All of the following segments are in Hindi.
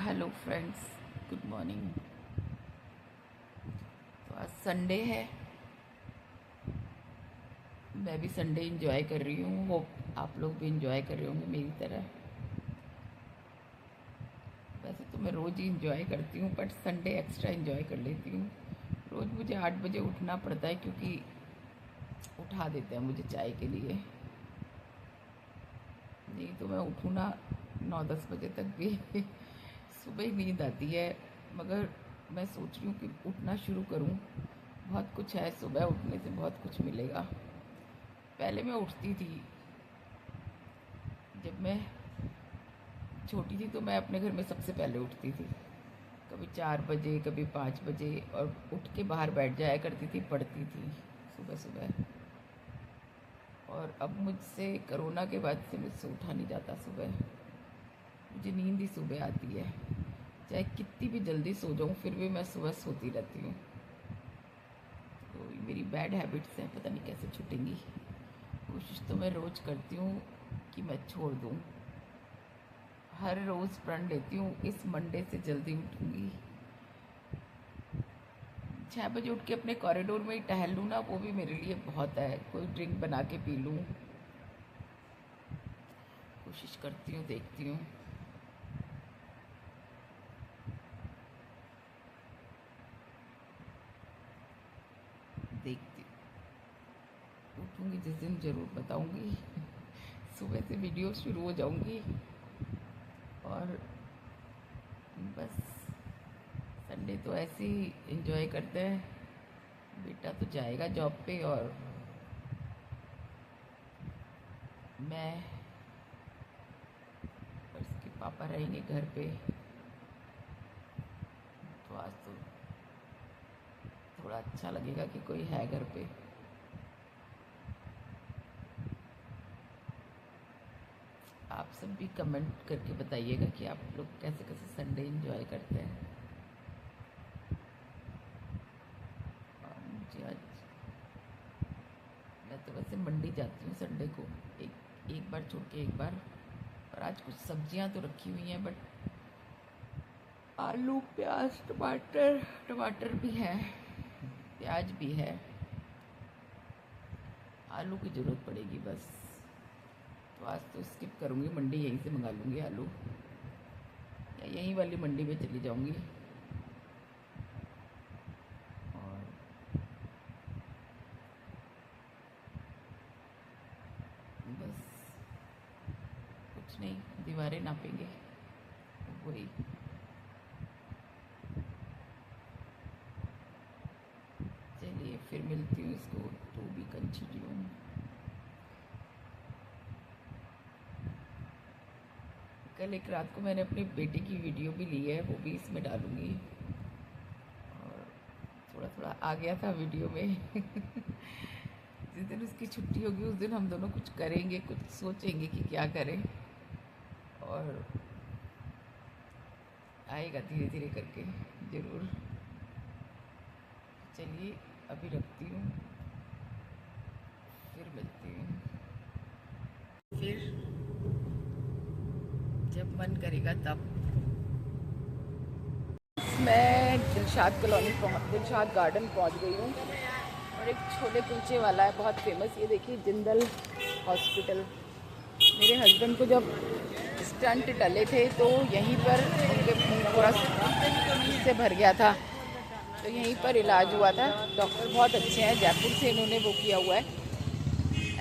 Hello friends, good morning. तो आज संडे है, मैं भी संडे एंजॉय कर रही हूँ। होप आप लोग भी एंजॉय कर रहे होंगे मेरी तरह। वैसे तो मैं रोज़ ही एंजॉय करती हूँ, बट संडे एक्स्ट्रा एंजॉय कर लेती हूँ। रोज़ मुझे 8 बजे उठना पड़ता है, क्योंकि उठा देते हैं मुझे चाय के लिए। नहीं तो मैं उठूँ ना 9-10 बजे तक भी सुबह ही नींद आती है। मगर मैं सोच रही हूँ कि उठना शुरू करूँ। बहुत कुछ है, सुबह उठने से बहुत कुछ मिलेगा। पहले मैं उठती थी, जब मैं छोटी थी तो मैं अपने घर में सबसे पहले उठती थी। कभी 4 बजे, कभी 5 बजे, और उठ के बाहर बैठ जाया करती थी, पढ़ती थी सुबह सुबह। और अब मुझसे कोरोना के बाद से मुझसे उठा नहीं जाता सुबह। मुझे नींद ही सुबह आती है, चाहे कितनी भी जल्दी सो जाऊँ फिर भी मैं सुबह सोती रहती हूँ। तो ये मेरी बैड हैबिट्स हैं, पता नहीं कैसे छूटेंगी। कोशिश तो मैं रोज़ करती हूँ कि मैं छोड़ दूँ। हर रोज़ प्रण लेती हूँ इस मंडे से जल्दी उठूँगी। 6 बजे उठ के अपने कॉरिडोर में ही टहल लूँ ना, वो भी मेरे लिए बहुत है। कोई ड्रिंक बना के पी लूँ, कोशिश करती हूँ, देखती हूँ। देखती उठूँगी जिस दिन ज़रूर बताऊँगी। सुबह से वीडियो शुरू हो जाऊँगी। और बस संडे तो ऐसे ही एंजॉय करते हैं। बेटा तो जाएगा जॉब पे और मैं और इसके पापा रहेंगे घर पे। तो आज तो थोड़ा अच्छा लगेगा कि कोई है घर पे। आप सब भी कमेंट करके बताइएगा कि आप लोग कैसे कैसे संडे एंजॉय करते हैं। और मुझे आज, मैं तो वैसे मंडी जाती हूँ संडे को, एक बार छोड़ के एक बार। और आज कुछ सब्जियां तो रखी हुई हैं, बट आलू, प्याज, टमाटर भी है, प्याज भी है। आलू की ज़रूरत पड़ेगी बस। तो आज तो स्किप करूँगी, मंडी यहीं से मंगा लूँगी आलू, या यहीं वाली मंडी में चली जाऊँगी। और बस कुछ नहीं, दीवारें नापेंगे, वही। चलिए फिर मिलती हूँ इसको, तो भी कंटिन्यू। कल एक रात को मैंने अपनी बेटी की वीडियो भी ली है, वो भी इसमें डालूँगी। और थोड़ा थोड़ा आ गया था वीडियो में। जिस दिन उसकी छुट्टी होगी उस दिन हम दोनों कुछ करेंगे, कुछ सोचेंगे कि क्या करें। और आएगा धीरे धीरे करके ज़रूर। चलिए अभी रखती हूँ, फिर मिलती हूँ। फिर जब मन करेगा तब। मैं दिलशाद गार्डन पहुँच गई हूँ। और एक छोले कुलचे वाला है बहुत फेमस, ये देखिए, जिंदल हॉस्पिटल। मेरे हस्बैंड को जब स्टंट डले थे तो यहीं पर उनके पूरा से भर गया था, तो यहीं पर इलाज हुआ था। डॉक्टर बहुत अच्छे हैं, जयपुर से इन्होंने वो किया हुआ है,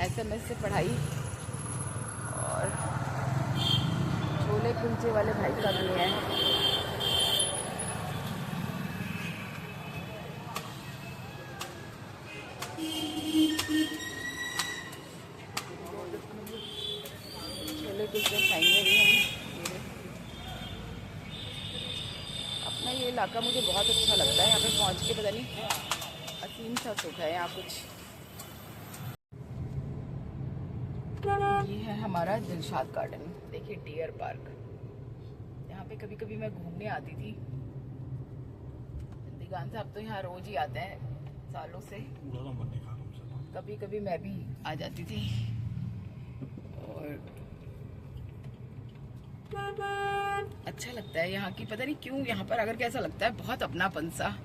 SMS से पढ़ाई। और छोले कुलचे वाले भाई का भी है। छोले कुलचे खाएंगे अभी हम। अपना ये इलाका मुझे बहुत अच्छा लगता है, यहाँ पे पहुँच के पता नहीं असीम सा सुख है यहाँ कुछ। ये है हमारा दिलशाद गार्डन, देखिए, डियर पार्क। यहाँ पे कभी कभी मैं घूमने आती थी दिगान साहब, तो यहाँ रोज ही आते हैं सालों से। कभी कभी मैं भी आ जाती थी। और अच्छा लगता है यहाँ की, पता नहीं क्यों यहाँ पर अगर कैसा लगता है, बहुत अपनापन सा।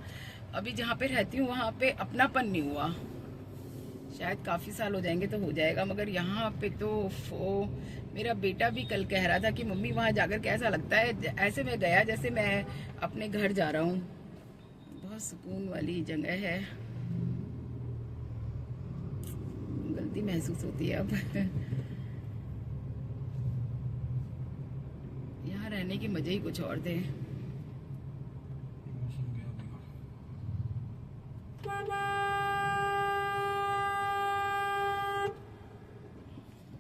अभी जहाँ पे रहती हूँ वहाँ पे अपनापन नहीं हुआ, शायद काफ़ी साल हो जाएंगे तो हो जाएगा, मगर यहाँ पे तो मेरा बेटा भी कल कह रहा था कि मम्मी वहाँ जाकर कैसा लगता है, ऐसे मैं गया जैसे मैं अपने घर जा रहा हूँ। बहुत सुकून वाली जगह है, गलती महसूस होती है अब। यहाँ रहने के मजे ही कुछ और थे।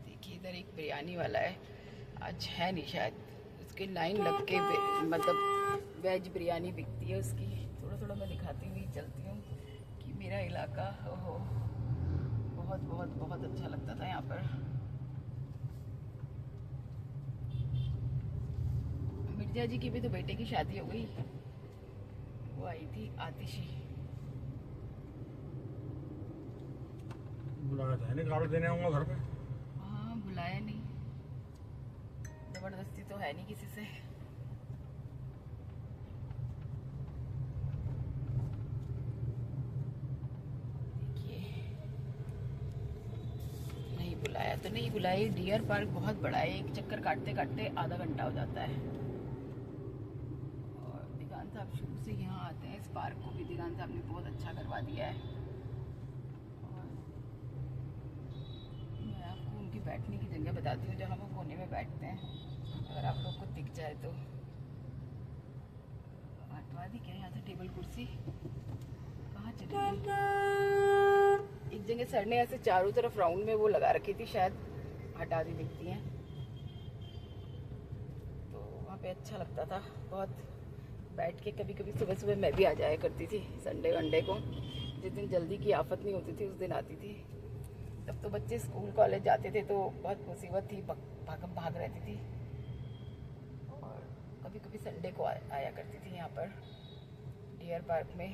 देखिए इधर एक बिरयानी वाला है, आज है नहीं शायद, उसके लाइन लग के मतलब वेज बिरयानी बिकती है उसकी। थोड़ा थोड़ा मैं दिखाती हुई चलती हूँ कि मेरा इलाका हो बहुत बहुत बहुत अच्छा लगता था यहाँ पर। मिर्जा जी की भी तो बेटे की शादी हो गई, वो आई थी आतिशी। बुलाया था नहीं, गाड़ी देने आऊंगा घर पे। हाँ बुलाया नहीं, जबरदस्ती तो है नहीं किसी से। बुलाया तो नहीं बुलाया, डियर पार्क बहुत बड़ा है, एक चक्कर काटते काटते आधा घंटा हो जाता है। और दिगान साहब शुरू से यहाँ आते हैं, इस पार्क को भी दिगान साहब ने बहुत अच्छा करवा दिया है। और मैं आपको उनकी बैठने की जगह बताती हूँ, जहाँ वो कोने में बैठते हैं, अगर आप लोग को दिख जाए तो। हटवा दी क्या यहाँ से टेबल कुर्सी, कहाँ चली गई? एक जगह सर ने ऐसे चारों तरफ राउंड में वो लगा रखी थी, शायद हटा दी दिखती हैं, तो वहाँ पे अच्छा लगता था बहुत बैठ के। कभी कभी सुबह सुबह मैं भी आ जाया करती थी संडे वनडे को, जिस दिन जल्दी की आफत नहीं होती थी उस दिन आती थी। तब तो बच्चे स्कूल कॉलेज जाते थे तो बहुत मुसीबत थी, भागम भाग रहती थी। और कभी कभी संडे को आया करती थी यहाँ पर डियर पार्क में।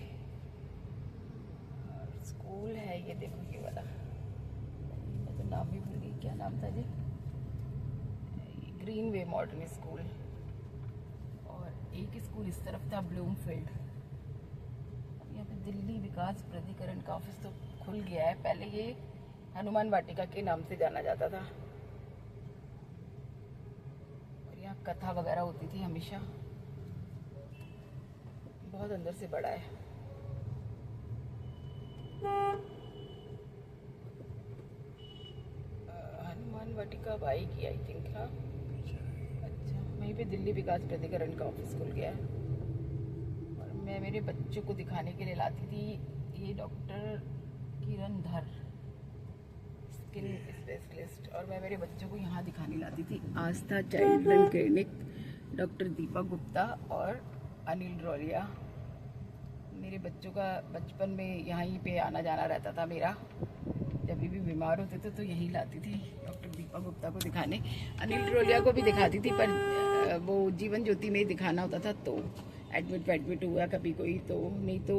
स्कूल है ये, देखो ये वाला, मैं तो नाम भी भूल गई, क्या नाम था जी, ग्रीन वे मॉडर्न स्कूल। और एक स्कूल इस तरफ था, ब्लूमफील्ड। अब यहाँ पे दिल्ली विकास प्राधिकरण का ऑफिस तो खुल गया है, पहले ये हनुमान वाटिका के नाम से जाना जाता था। और यहाँ कथा वगैरह होती थी हमेशा, बहुत अंदर से बड़ा है। हनुमान वाटिका बाई की आई थिंक। हाँ अच्छा, वहीं पे दिल्ली विकास प्राधिकरण का ऑफिस खुल गया है। और मैं मेरे बच्चों को दिखाने के लिए लाती थी, ये डॉक्टर किरण धर, स्किन स्पेशलिस्ट, और मैं मेरे बच्चों को यहाँ दिखाने लाती थी, आस्था child clinic, doctor Deepak Gupta और अनिल रोलिया। मेरे बच्चों का बचपन में यहीं पे आना जाना रहता था मेरा, जब भी बीमार होते थे तो यहीं लाती थी डॉक्टर दीपक गुप्ता को दिखाने। अनिल रोलिया को भी दिखाती थी, पर वो जीवन ज्योति में ही दिखाना होता था, तो एडमिट हुआ कभी कोई, तो नहीं तो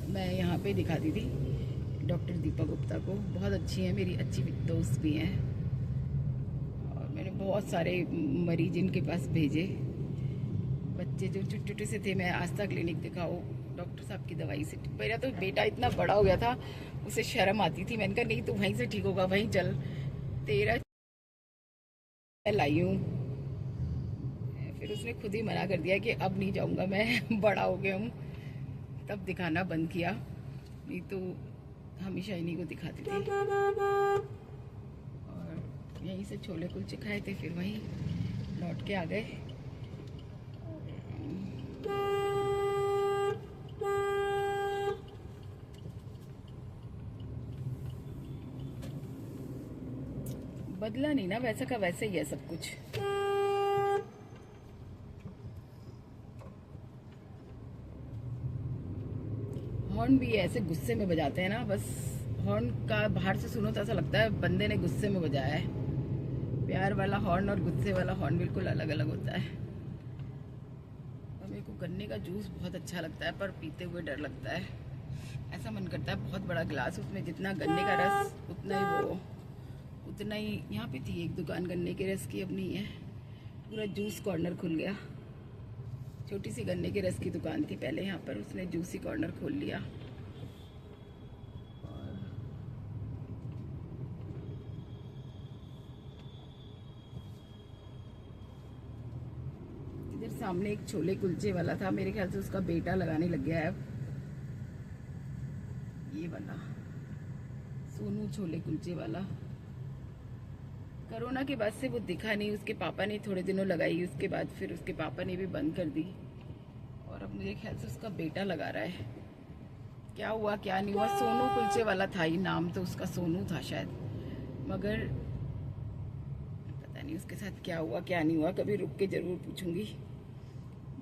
मैं यहाँ पे दिखाती थी डॉक्टर दीपक गुप्ता को। बहुत अच्छी है, मेरी अच्छी दोस्त भी हैं, और मैंने बहुत सारे मरीज इनके पास भेजे, बच्चे जो छोटे छोटे से थे। मैं आस्था क्लिनिक दिखाओ, डॉक्टर साहब की दवाई से। मेरा तो बेटा इतना बड़ा हो गया था, उसे शर्म आती थी, मैंने कहा नहीं तू वहीं से ठीक होगा, वहीं चल, तेरा लाई हूँ। फिर उसने खुद ही मना कर दिया कि अब नहीं जाऊँगा मैं, बड़ा हो गया हूँ, तब दिखाना बंद किया, नहीं तो हमेशा इन्हीं को दिखाती थी। और यहीं से छोले कुलचे खाए थे, फिर वहीं लौट के आ गए। बदला नहीं ना, वैसा का वैसे ही है सब कुछ। हॉर्न भी ऐसे गुस्से में बजाते हैं ना, बस हॉर्न का बाहर से सुनो तो ऐसा लगता है बंदे ने गुस्से में बजाया है। प्यार वाला हॉर्न और गुस्से वाला हॉर्न बिल्कुल अलग अलग होता है। और मेरे को गन्ने का जूस बहुत अच्छा लगता है, पर पीते हुए डर लगता है। ऐसा मन करता है बहुत बड़ा गिलास, उसमें जितना गन्ने का रस उतना ही यहाँ पे थी एक दुकान गन्ने के रस की, अब नहीं है। पूरा जूस कॉर्नर खुल गया। छोटी सी गन्ने के रस की दुकान थी पहले यहाँ पर, उसने जूसी कॉर्नर खोल लिया। और इधर सामने एक छोले कुलचे वाला था, मेरे ख्याल से उसका बेटा लगाने लग गया है अब। ये वाला सोनू छोले कुलचे वाला, कोरोना के बाद से वो दिखा नहीं। उसके पापा ने थोड़े दिनों लगाई, उसके बाद फिर उसके पापा ने भी बंद कर दी, और अब मुझे ख्याल से उसका बेटा लगा रहा है। क्या हुआ क्या नहीं हुआ, सोनू कुलचे वाला था ही, नाम तो उसका सोनू था शायद, मगर पता नहीं उसके साथ क्या हुआ क्या नहीं हुआ। कभी रुक के जरूर पूछूंगी।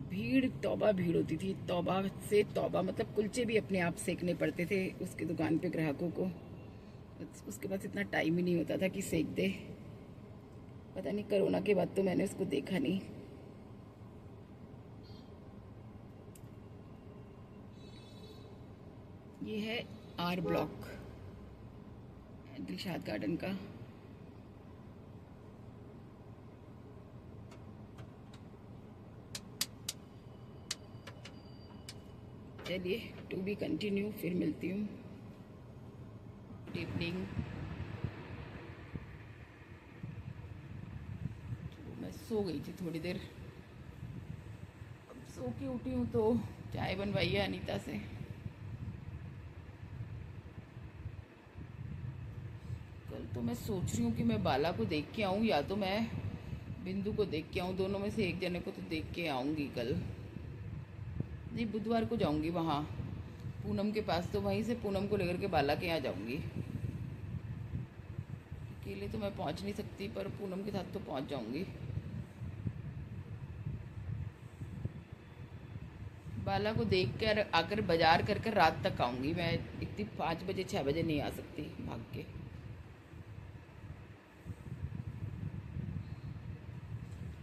भीड़ तौबा भीड़ होती थी, तौबा से तौबा, मतलब कुलचे भी अपने आप सेकने पड़ते थे उसकी दुकान पे ग्राहकों को। उसके पास इतना टाइम ही नहीं होता था कि सेक दे। पता नहीं कोरोना के बाद तो मैंने उसको देखा नहीं। ये है आर ब्लॉक, दिलशाद गार्डन का। चलिए टू बी कंटिन्यू, फिर मिलती हूँ। Good evening. मैं सो गई थी थोड़ी देर, अब सो के उठी हूँ तो चाय बनवाई है अनीता से। कल तो मैं सोच रही हूँ कि मैं बाला को देख के आऊँ या तो मैं बिंदु को देख के आऊँ, दोनों में से एक जने को तो देख के आऊँगी कल। नहीं, बुधवार को जाऊँगी वहाँ पूनम के पास, तो वहीं से पूनम को लेकर के बाला के यहाँ जाऊँगी। अकेले तो मैं पहुँच नहीं सकती, पर पूनम के साथ तो पहुँच जाऊँगी। बाला को देख कर आकर बाजार कर कर रात तक आऊँगी मैं। इतनी 5 बजे 6 बजे नहीं आ सकती भाग के।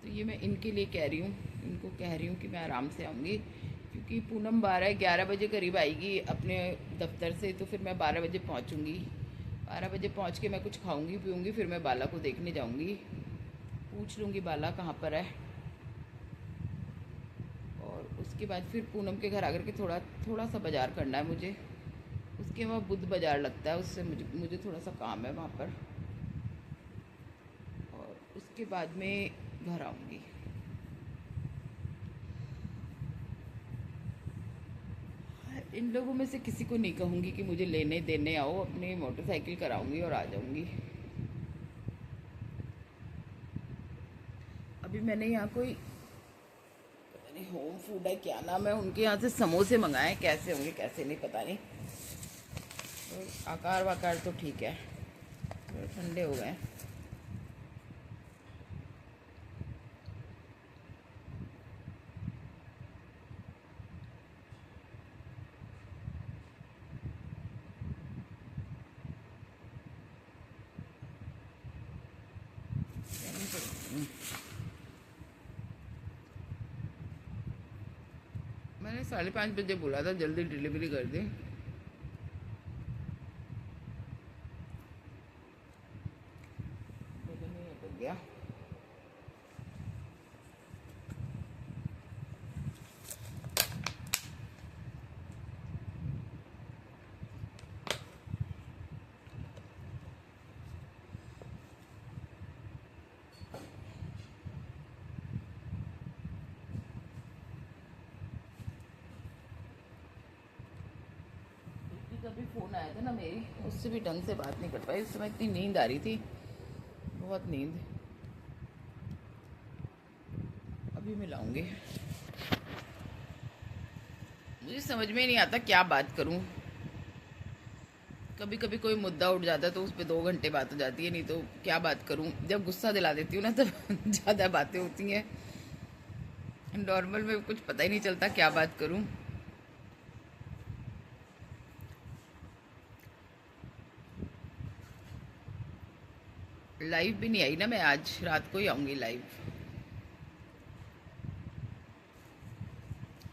तो ये मैं इनके लिए कह रही हूँ, इनको कह रही हूँ कि मैं आराम से आऊँगी, क्योंकि पूनम 12-11 बजे करीब आएगी अपने दफ्तर से, तो फिर मैं 12 बजे पहुँचूँगी। 12 बजे पहुँच के मैं कुछ खाऊँगी पीऊँगी, फिर मैं बाला को देखने जाऊँगी। पूछ लूँगी बाला कहाँ पर है, और उसके बाद फिर पूनम के घर आकर के थोड़ा सा बाज़ार करना है मुझे। उसके वहाँ बुध बाज़ार लगता है, उससे मुझे थोड़ा सा काम है वहाँ पर, और उसके बाद में घर आऊँगी। इन लोगों में से किसी को नहीं कहूँगी कि मुझे लेने देने आओ, अपनी मोटरसाइकिल कराऊंगी और आ जाऊँगी। अभी मैंने यहाँ कोई पता नहीं होम फूड है क्या नाम है, उनके यहाँ से समोसे मंगाए, कैसे होंगे कैसे नहीं पता नहीं। तो आकार वाकार तो ठीक है, थोड़े ठंडे हो गए। मैंने 5:30 बजे बोला था जल्दी डिलीवरी कर दें। लेकिन नहीं हो गया। जब भी फ़ोन आया था ना मेरी, उससे भी ढंग से बात नहीं कर पाई। उस समय इतनी नींद आ रही थी, बहुत नींद। अभी मिलाऊंगी। मुझे समझ में नहीं आता क्या बात करूं। कभी कभी कोई मुद्दा उठ जाता है तो उस पर 2 घंटे बात हो जाती है, नहीं तो क्या बात करूं। जब गुस्सा दिला देती हूँ ना तब ज़्यादा बातें होती हैं। नॉर्मल में कुछ पता ही नहीं चलता क्या बात करूं। लाइव भी नहीं आई ना मैं, आज रात को ही आऊँगी लाइव,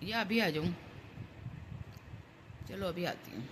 या अभी आ जाऊँ। चलो अभी आती हूँ।